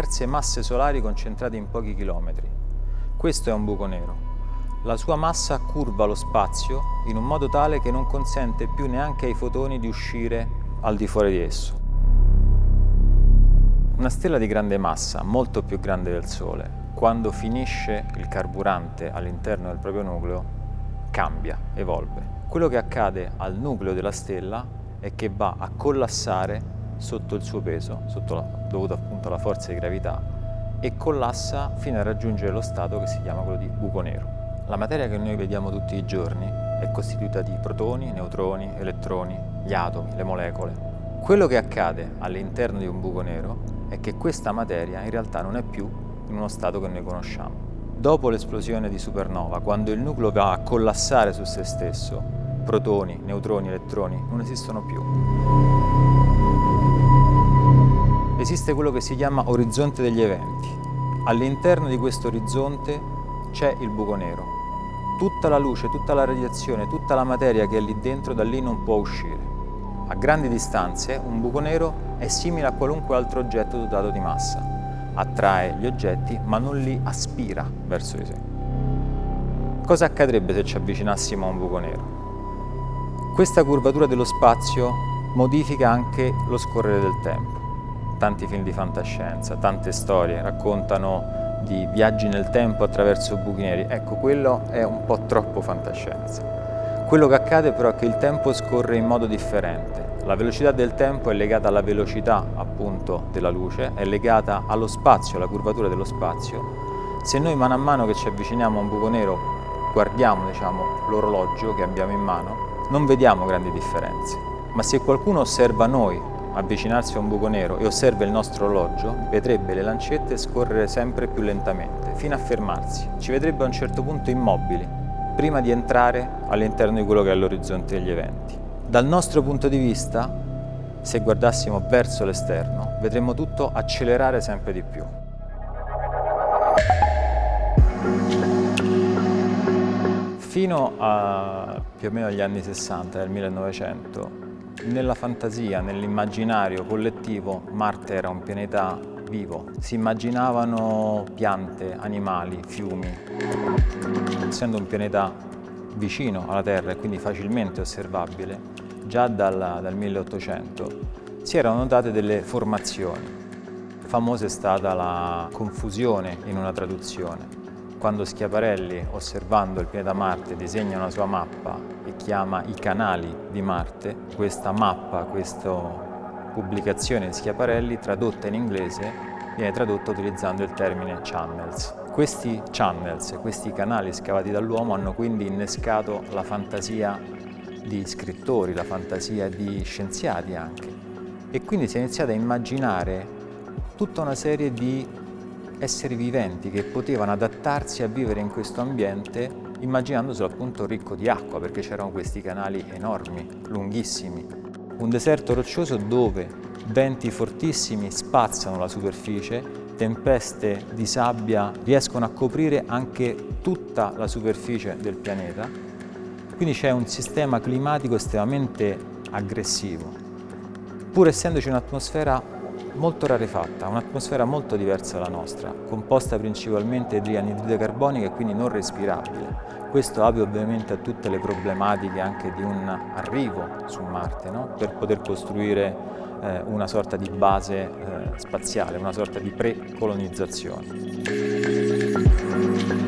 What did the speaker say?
diverse masse solari concentrate in pochi chilometri. Questo è un buco nero. La sua massa curva lo spazio in un modo tale che non consente più neanche ai fotoni di uscire al di fuori di esso. Una stella di grande massa, molto più grande del Sole, quando finisce il carburante all'interno del proprio nucleo, cambia, evolve. Quello che accade al nucleo della stella è che va a collassare sotto il suo peso, dovuto appunto alla forza di gravità, e collassa fino a raggiungere lo stato che si chiama quello di buco nero. La materia che noi vediamo tutti i giorni è costituita di protoni, neutroni, elettroni, gli atomi, le molecole. Quello che accade all'interno di un buco nero è che questa materia in realtà non è più in uno stato che noi conosciamo. Dopo l'esplosione di supernova, quando il nucleo va a collassare su se stesso, protoni, neutroni, elettroni non esistono più. Esiste quello che si chiama orizzonte degli eventi. All'interno di questo orizzonte c'è il buco nero. Tutta la luce, tutta la radiazione, tutta la materia che è lì dentro da lì non può uscire. A grandi distanze un buco nero è simile a qualunque altro oggetto dotato di massa. Attrae gli oggetti ma non li aspira verso di sé. Cosa accadrebbe se ci avvicinassimo a un buco nero? Questa curvatura dello spazio modifica anche lo scorrere del tempo. Tanti film di fantascienza, tante storie raccontano di viaggi nel tempo attraverso buchi neri. Ecco, quello è un po' troppo fantascienza. Quello che accade però è che il tempo scorre in modo differente. La velocità del tempo è legata alla velocità appunto della luce, è legata allo spazio, alla curvatura dello spazio. Se noi mano a mano che ci avviciniamo a un buco nero guardiamo l'orologio che abbiamo in mano, non vediamo grandi differenze. Ma se qualcuno osserva noi avvicinarsi a un buco nero e osserva il nostro orologio, vedrebbe le lancette scorrere sempre più lentamente, fino a fermarsi. Ci vedrebbe a un certo punto immobili, prima di entrare all'interno di quello che è l'orizzonte degli eventi. Dal nostro punto di vista, se guardassimo verso l'esterno, vedremmo tutto accelerare sempre di più. Fino a più o meno agli anni 60 del 1900, nella fantasia, nell'immaginario collettivo, Marte era un pianeta vivo. Si immaginavano piante, animali, fiumi. Essendo un pianeta vicino alla Terra e quindi facilmente osservabile, già dal 1800 si erano notate delle formazioni. Famosa è stata la confusione in una traduzione. Quando Schiaparelli, osservando il pianeta Marte, disegna una sua mappa e chiama i canali di Marte, questa mappa, questa pubblicazione di Schiaparelli, tradotta in inglese, viene tradotta utilizzando il termine channels. Questi channels, questi canali scavati dall'uomo, hanno quindi innescato la fantasia di scrittori, la fantasia di scienziati anche. E quindi si è iniziato a immaginare tutta una serie di esseri viventi che potevano adattarsi a vivere in questo ambiente immaginandoselo appunto ricco di acqua, perché c'erano questi canali enormi, lunghissimi. Un deserto roccioso dove venti fortissimi spazzano la superficie, tempeste di sabbia riescono a coprire anche tutta la superficie del pianeta. Quindi c'è un sistema climatico estremamente aggressivo, pur essendoci un'atmosfera molto rarefatta, un'atmosfera molto diversa dalla nostra, composta principalmente di anidride carbonica e quindi non respirabile. Questo apre ovviamente a tutte le problematiche anche di un arrivo su Marte, no? Per poter costruire una sorta di base spaziale, una sorta di pre-colonizzazione.